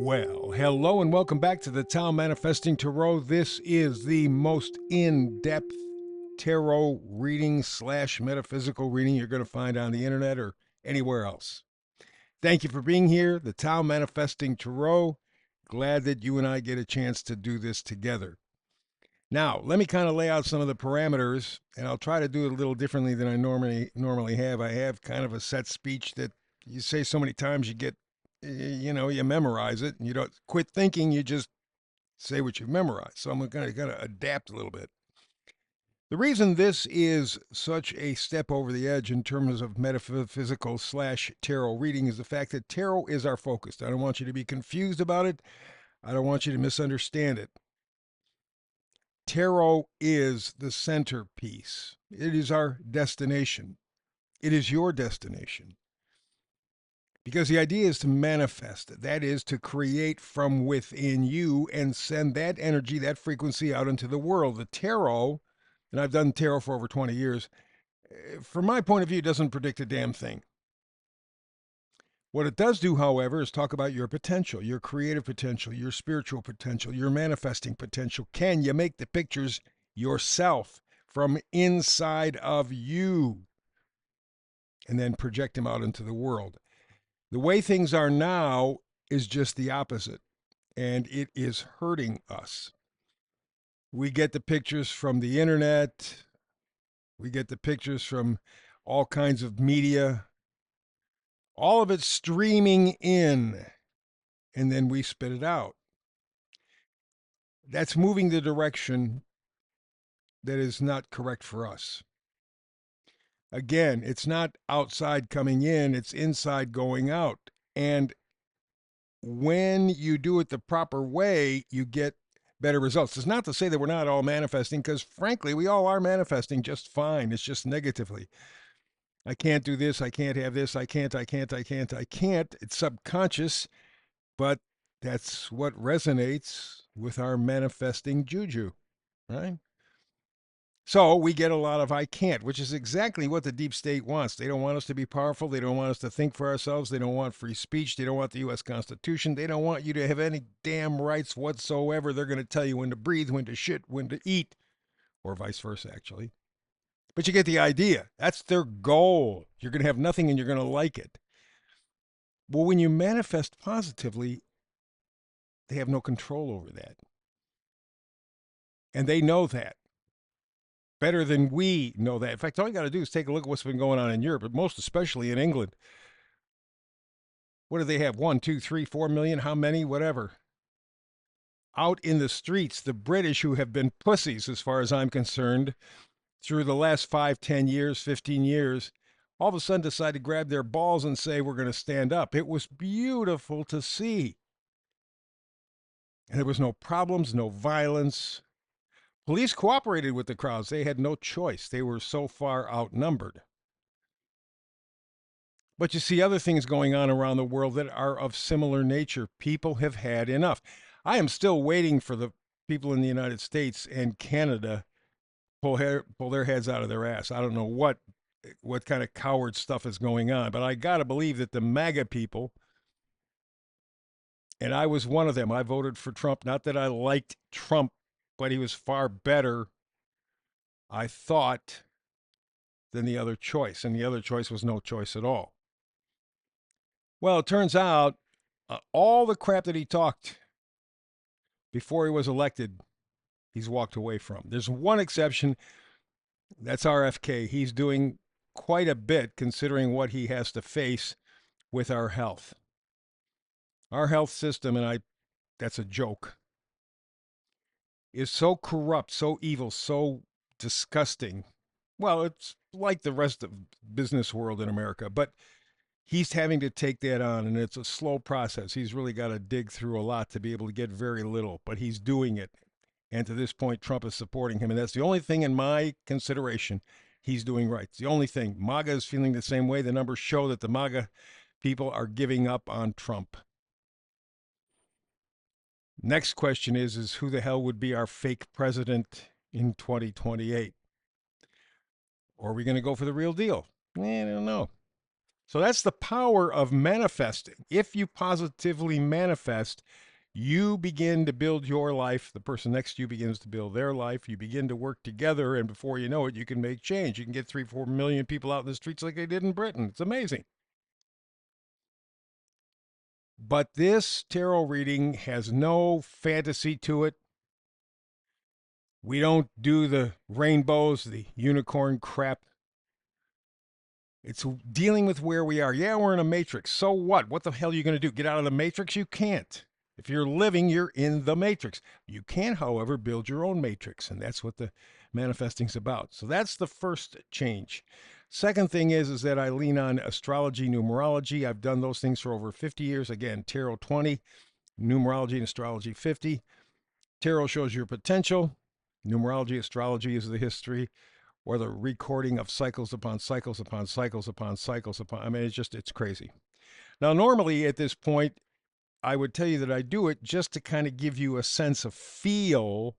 Well, hello and welcome back to the Tao Manifesting Tarot. This is the most in-depth tarot reading slash metaphysical reading you're going to find on the internet or anywhere else. Thank you for being here, the Tao Manifesting Tarot. Glad that you and I get a chance to do this together. Now, let me kind of lay out some of the parameters, and I'll try to do it a little differently than I normally have. I have kind of a set speech that you say so many times you get, you memorize it, and you don't quit thinking, you just say what you've memorized. So I'm going to adapt a little bit. The reason this is such a step over the edge in terms of metaphysical slash tarot reading is the fact that tarot is our focus. I don't want you to be confused about it. I don't want you to misunderstand it. Tarot is the centerpiece. It is our destination. It is your destination. Because the idea is to manifest. That is to create from within you and send that energy, that frequency out into the world. The tarot, and I've done tarot for over 20 years, from my point of view, doesn't predict a damn thing. What it does do, however, is talk about your potential, your creative potential, your spiritual potential, your manifesting potential. Can you make the pictures yourself from inside of you and then project them out into the world? The way things are now is just the opposite, and it is hurting us. We get the pictures from the internet. We get the pictures from all kinds of media. All of it streaming in, and then we spit it out. That's moving the direction that is not correct for us. Again, it's not outside coming in, it's inside going out. And when you do it the proper way, you get better results. It's not to say that we're not all manifesting, because frankly, we all are manifesting just fine. It's just negatively. I can't do this. I can't have this. I can't. It's subconscious, but that's what resonates with our manifesting juju, right? So we get a lot of I can't, which is exactly what the deep state wants. They don't want us to be powerful. They don't want us to think for ourselves. They don't want free speech. They don't want the U.S. Constitution. They don't want you to have any damn rights whatsoever. They're going to tell you when to breathe, when to shit, when to eat, or vice versa, actually. But you get the idea. That's their goal. You're going to have nothing and you're going to like it. Well, when you manifest positively, they have no control over that. And they know that better than we know that. In fact, all you got to do is take a look at what's been going on in Europe, but most especially in England. What do they have? 1, 2, 3, 4 million? How many? Whatever. Out in the streets, the British, who have been pussies as far as I'm concerned, through the last 5, 10 years, 15 years, all of a sudden decide to grab their balls and say, we're going to stand up. It was beautiful to see. And there was no problems, no violence. Police cooperated with the crowds. They had no choice. They were so far outnumbered. But you see other things going on around the world that are of similar nature. People have had enough. I am still waiting for the people in the United States and Canada pull their heads out of their ass. I don't know what kind of coward stuff is going on, but I got to believe that the MAGA people, and I was one of them. I voted for Trump. Not that I liked Trump, but he was far better, I thought, than the other choice. And the other choice was no choice at all. Well, it turns out all the crap that he talked before he was elected, he's walked away from. There's one exception. That's RFK. He's doing quite a bit considering what he has to face with our health. Our health system, and that's a joke, is so corrupt, so evil, so disgusting. Well, it's like the rest of business world in America, but he's having to take that on, and it's a slow process. He's really got to dig through a lot to be able to get very little, but he's doing it. And to this point, Trump is supporting him, and that's the only thing in my consideration he's doing right. It's the only thing. MAGA is feeling the same way. The numbers show that the MAGA people are giving up on Trump. Next question is who the hell would be our fake president in 2028? Or are we going to go for the real deal? I don't know. So that's the power of manifesting. If you positively manifest, you begin to build your life. The person next to you begins to build their life. You begin to work together, and before you know it, you can make change. You can get 3-4 million people out in the streets like they did in Britain. It's amazing. But this tarot reading has no fantasy to it. We don't do the rainbows, the unicorn crap. It's dealing with where we are. Yeah, we're in a matrix. So what? What the hell are you going to do? Get out of the matrix? You can't. If you're living, you're in the matrix. You can, however, build your own matrix, and that's what the manifesting's about. So that's the first change. Second thing is that I lean on astrology, numerology. I've done those things for over 50 years. Again, tarot 20, numerology and astrology 50. Tarot shows your potential. Numerology, astrology is the history or the recording of cycles upon cycles upon cycles upon cycles upon. I mean, it's crazy. Now, normally at this point, I would tell you that I do it just to kind of give you a sense of feel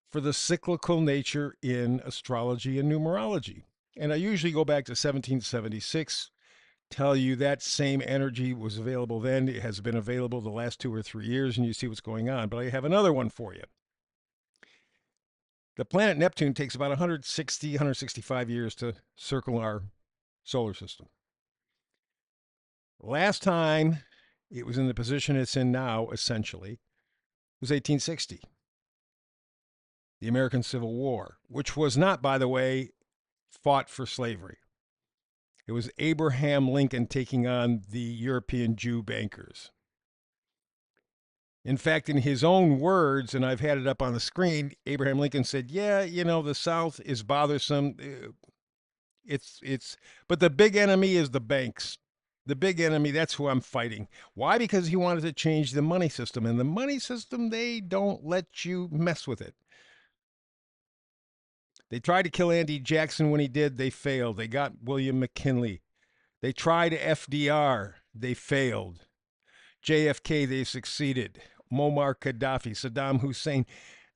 for the cyclical nature in astrology and numerology. And I usually go back to 1776, tell you that same energy was available then. It has been available the last 2 or 3 years, and you see what's going on. But I have another one for you. The planet Neptune takes about 160, 165 years to circle our solar system. Last time it was in the position it's in now, essentially, was 1860, the American Civil War, which was not, by the way, fought for slavery. It was Abraham Lincoln taking on the European Jew bankers. In fact, in his own words, and I've had it up on the screen, Abraham Lincoln said, yeah, the South is bothersome. But the big enemy is the banks. The big enemy, that's who I'm fighting. Why? Because he wanted to change the money system. And the money system, they don't let you mess with it. They tried to kill Andy Jackson. When he did, they failed. They got William McKinley. They tried FDR. They failed. JFK, they succeeded. Muammar Gaddafi, Saddam Hussein.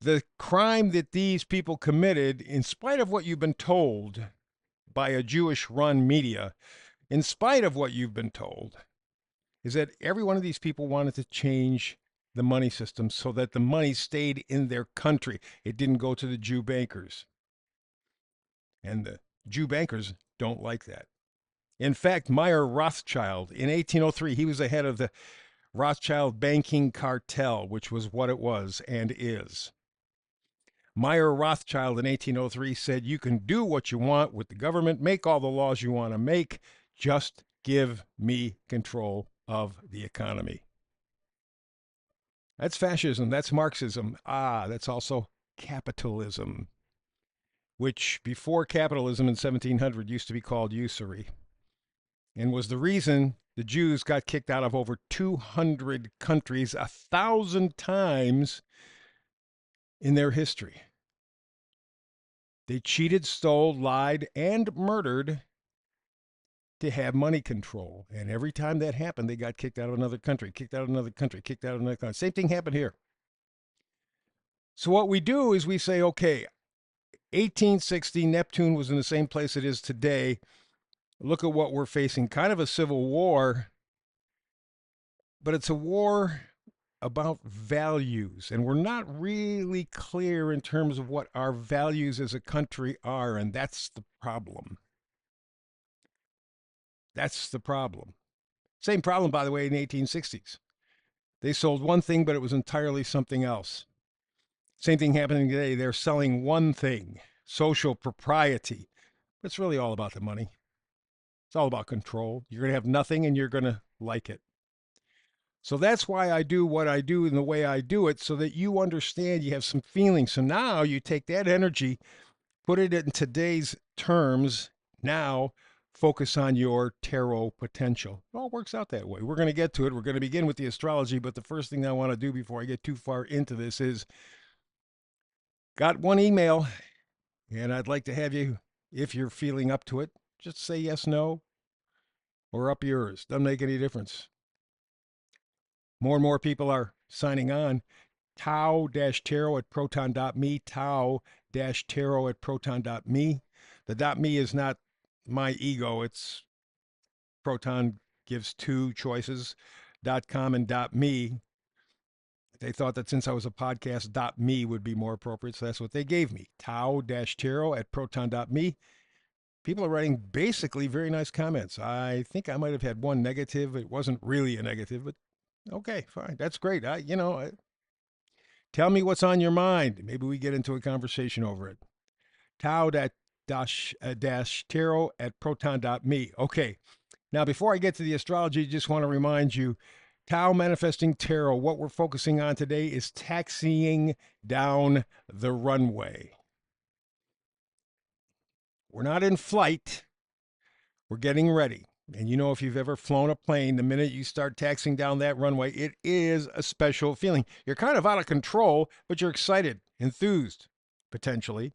The crime that these people committed, in spite of what you've been told by a Jewish-run media, in spite of what you've been told, is that every one of these people wanted to change the money system so that the money stayed in their country. It didn't go to the Jew bankers. And the Jew bankers don't like that. In fact, Meyer Rothschild, in 1803, he was the head of the Rothschild banking cartel, which was what it was and is. Meyer Rothschild in 1803 said, you can do what you want with the government, make all the laws you want to make, just give me control of the economy. That's fascism. That's Marxism. That's also capitalism, which before capitalism in 1700 used to be called usury, and was the reason the Jews got kicked out of over 200 countries 1,000 times in their history. They cheated, stole, lied, and murdered to have money control. And every time that happened, they got kicked out of another country, kicked out of another country, kicked out of another country. Same thing happened here. So what we do is we say, okay, 1860, Neptune was in the same place it is today. Look at what we're facing, kind of a civil war, but it's a war about values, and we're not really clear in terms of what our values as a country are, and that's the problem. That's the problem. Same problem, by the way, in the 1860s. They sold one thing, but it was entirely something else. Same thing happening today. They're selling one thing, social propriety. But it's really all about the money. It's all about control. You're going to have nothing and you're going to like it. So that's why I do what I do in the way I do it, so that you understand, you have some feelings. So now you take that energy, put it in today's terms. Now focus on your tarot potential. It all works out that way. We're going to get to it. We're going to begin with the astrology, but the first thing I want to do before I get too far into this is, got one email, and I'd like to have you, if you're feeling up to it, just say yes, no, or up yours. Doesn't make any difference. More and more people are signing on. Tau-tarot@proton.me, Tau-tarot@proton.me. The .me is not my ego. It's Proton gives two choices, .com and .me. They thought that since I was a podcast, .me would be more appropriate, so that's what they gave me. Tao-Tiro at proton.me. People are writing basically very nice comments. I think I might have had one negative. It wasn't really a negative, but okay, fine. That's great. Tell me what's on your mind. Maybe we get into a conversation over it. Tao-Tiro at proton.me. Okay. Now, before I get to the astrology, just want to remind you, Tao Manifesting Tarot, what we're focusing on today is taxiing down the runway. We're not in flight. We're getting ready. And you know, if you've ever flown a plane, the minute you start taxiing down that runway, it is a special feeling. You're kind of out of control, but you're excited, enthused, potentially,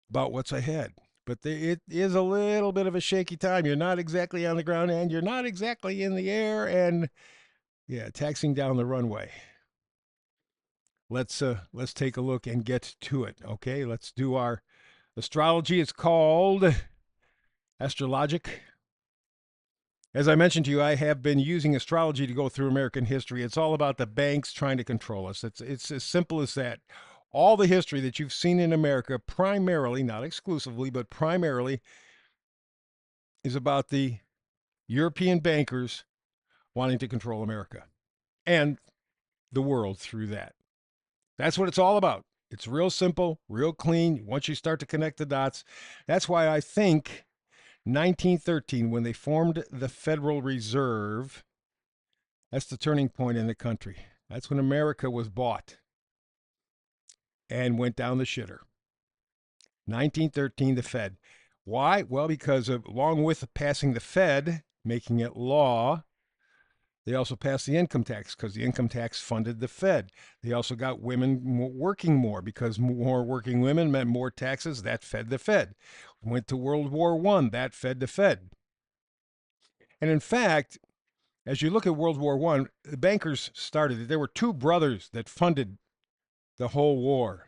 about what's ahead. But it is a little bit of a shaky time. You're not exactly on the ground and you're not exactly in the air. And yeah, taxiing down the runway. Let's take a look and get to it. Okay, let's do our astrology. It's called Astrologic. As I mentioned to you, I have been using astrology to go through American history. It's all about the banks trying to control us. It's as simple as that. All the history that you've seen in America, primarily, not exclusively, but primarily, is about the European bankers wanting to control America and the world through that. That's what it's all about. It's real simple, real clean. Once you start to connect the dots, that's why I think 1913, when they formed the Federal Reserve, that's the turning point in the country. That's when America was bought and went down the shitter. 1913, the Fed. Why? Well, because along with passing the Fed, making it law, they also passed the income tax because the income tax funded the Fed. They also got women working more because more working women meant more taxes. That fed the Fed. Went to World War I. That fed the Fed. And in fact, as you look at World War I, the bankers started it. There were two brothers that funded the whole war.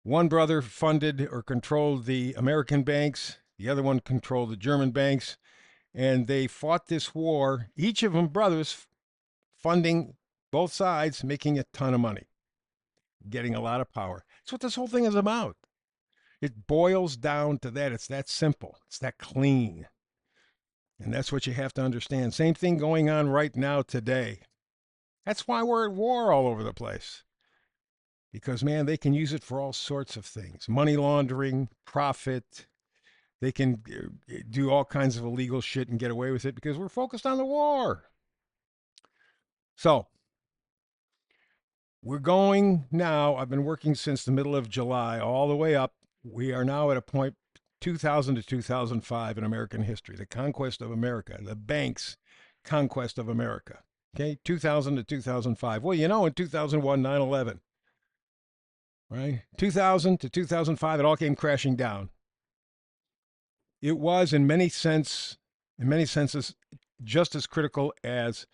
One brother funded or controlled the American banks. The other one controlled the German banks. And they fought this war, each of them brothers funding both sides, making a ton of money, getting a lot of power. That's what this whole thing is about. It boils down to that. It's that simple. It's that clean. And that's what you have to understand. Same thing going on right now today. That's why we're at war all over the place. Because, man, they can use it for all sorts of things. Money laundering, profit. They can do all kinds of illegal shit and get away with it because we're focused on the war. So, we're going now. I've been working since the middle of July all the way up. We are now at a point 2000 to 2005 in American history, the conquest of America, the bank's conquest of America. Okay, 2000 to 2005. Well, you know, in 2001, 9/11, right? 2000 to 2005, it all came crashing down. It was, in many senses, just as critical as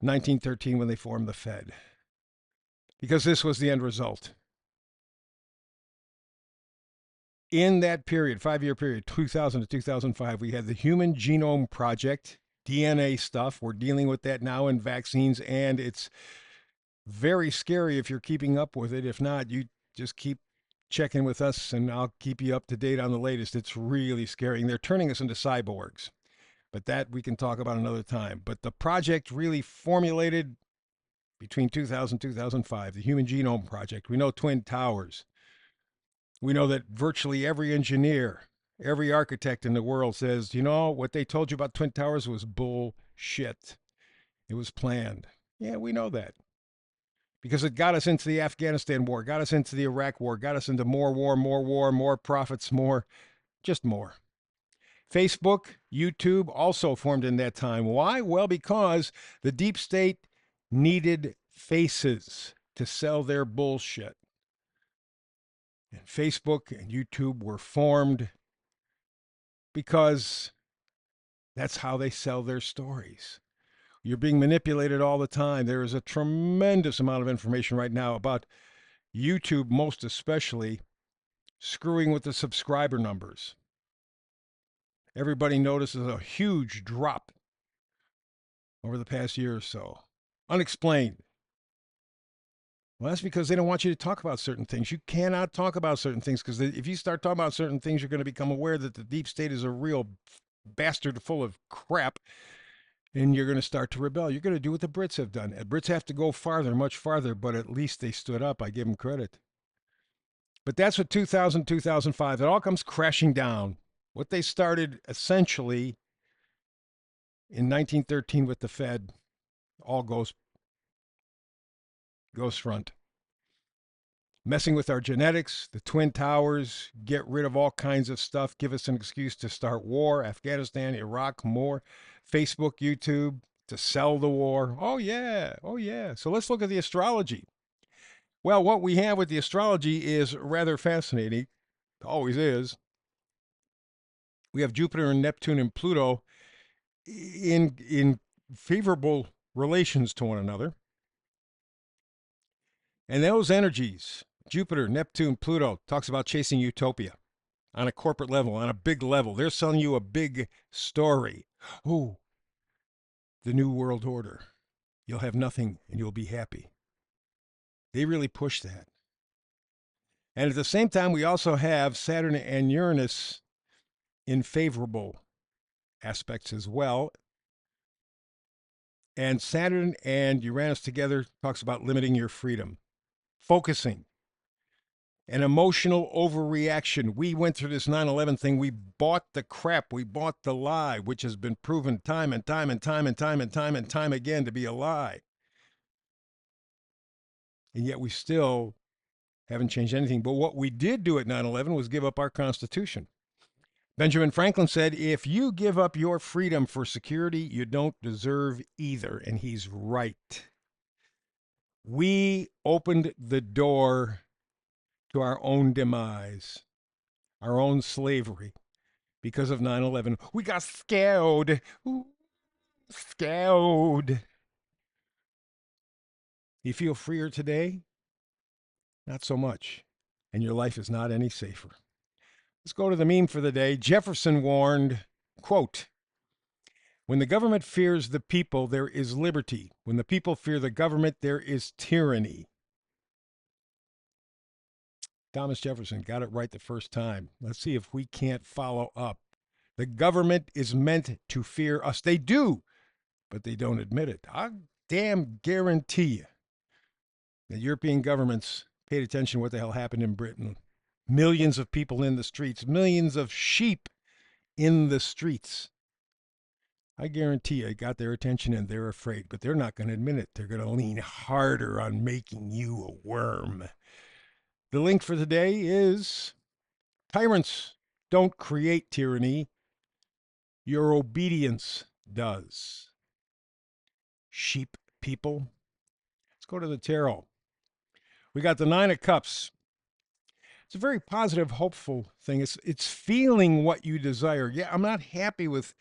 1913 when they formed the Fed, because this was the end result. In that period, 5-year period, 2000 to 2005, we had the Human Genome Project, DNA stuff. We're dealing with that now in vaccines, and it's very scary if you're keeping up with it. If not, you just keep checking with us, and I'll keep you up to date on the latest. It's really scary, and they're turning us into cyborgs. But that we can talk about another time. But the project really formulated between 2000 and 2005, the Human Genome Project. We know Twin Towers. We know that virtually every engineer, every architect in the world says, you know, what they told you about Twin Towers was bullshit. It was planned. Yeah, we know that. Because it got us into the Afghanistan war, got us into the Iraq war, got us into more war, more profits, just more. Facebook, YouTube also formed in that time. Why? Well, because the deep state needed faces to sell their bullshit. And Facebook and YouTube were formed because that's how they sell their stories. You're being manipulated all the time. There is a tremendous amount of information right now about YouTube, most especially, screwing with the subscriber numbers. Everybody notices a huge drop over the past year or so. Unexplained. Well, that's because they don't want you to talk about certain things. You cannot talk about certain things because if you start talking about certain things, you're going to become aware that the deep state is a real bastard full of crap, and you're going to start to rebel. You're going to do what the Brits have done. The Brits have to go farther, much farther, but at least they stood up. I give them credit. But that's what 2000, 2005, it all comes crashing down. What they started essentially in 1913 with the Fed all goes front. Messing with our genetics, the Twin Towers, get rid of all kinds of stuff, give us an excuse to start war, Afghanistan, Iraq, more, Facebook, YouTube, to sell the war. Oh, yeah. Oh, yeah. So let's look at the astrology. Well, what we have with the astrology is rather fascinating. Always is. We have Jupiter and Neptune and Pluto in favorable relations to one another. And those energies, Jupiter, Neptune, Pluto, talks about chasing utopia on a corporate level, on a big level. They're selling you a big story. Oh, the New World Order. You'll have nothing and you'll be happy. They really push that. And at the same time, we also have Saturn and Uranus in favorable aspects as well. And Saturn and Uranus together talks about limiting your freedom, focusing, an emotional overreaction. We went through this 9/11 thing. We bought the crap. We bought the lie, which has been proven time and time and time and time and time and time again to be a lie. And yet we still haven't changed anything. But what we did do at 9/11 was give up our Constitution. Benjamin Franklin said, if you give up your freedom for security, you don't deserve either. And he's right. We opened the door to our own demise, our own slavery because of 9/11. We got scared. Ooh, scared. You feel freer today? Not so much. And your life is not any safer. Let's go to the meme for the day. Jefferson warned, quote, when the government fears the people, there is liberty. When the people fear the government, there is tyranny. Thomas Jefferson got it right the first time. Let's see if we can't follow up. The government is meant to fear us. They do, but they don't admit it. I damn guarantee you that European governments paid attention to what the hell happened in Britain. Millions of people in the streets, millions of sheep in the streets. I guarantee you it got their attention and they're afraid, but they're not going to admit it. They're going to lean harder on making you a worm. The link for today is tyrants don't create tyranny. Your obedience does. Sheep people. Let's go to the tarot. We got the Nine of Cups. It's a very positive, hopeful thing. It's feeling what you desire. Yeah, I'm not happy with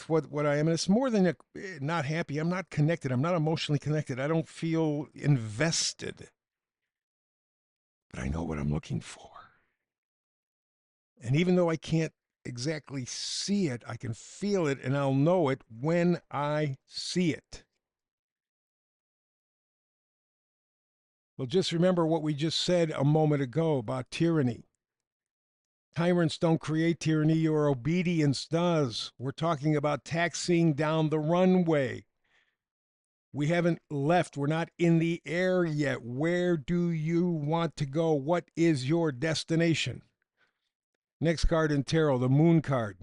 what I am. And it's more than not happy. I'm not connected. I'm not emotionally connected. I don't feel invested. But I know what I'm looking for. And even though I can't exactly see it, I can feel it and I'll know it when I see it. Well, just remember what we just said a moment ago about tyranny. Tyrants don't create tyranny, your obedience does. We're talking about taxiing down the runway. We haven't left. We're not in the air yet. Where do you want to go? What is your destination? Next card in tarot, the Moon card.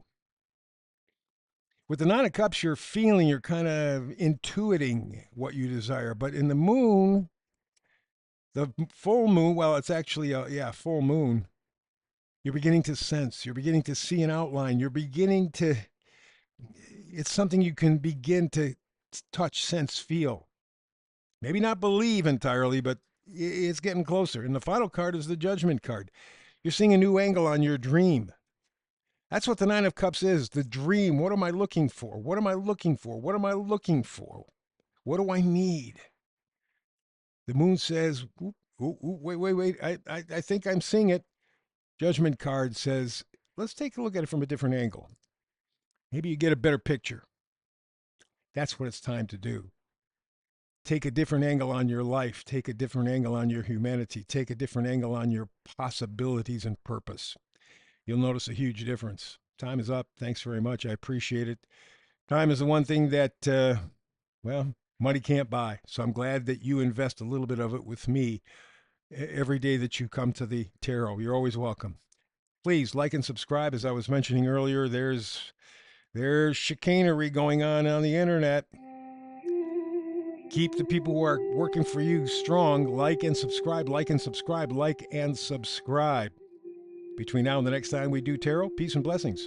With the Nine of Cups, you're feeling, you're kind of intuiting what you desire. But in the Moon, the full moon, well, it's actually full moon. You're beginning to sense. You're beginning to see an outline. You're beginning to, it's something you can begin to touch, sense, feel. Maybe not believe entirely, but it's getting closer. And the final card is the Judgment card. You're seeing a new angle on your dream. That's what the Nine of Cups is, the dream. What am I looking for? What am I looking for? What am I looking for? What do I need? The moon says, wait. I think I'm seeing it. Judgment card says, let's take a look at it from a different angle. Maybe you get a better picture. That's what it's time to do. Take a different angle on your life. Take a different angle on your humanity. Take a different angle on your possibilities and purpose. You'll notice a huge difference. Time is up. Thanks very much. I appreciate it. Time is the one thing that, well, money can't buy. So I'm glad that you invest a little bit of it with me every day that you come to the tarot. You're always welcome. Please like and subscribe. As I was mentioning earlier, there's chicanery going on the internet. Keep the people who are working for you strong. Like and subscribe, like and subscribe, like and subscribe. Between now and the next time we do tarot, peace and blessings.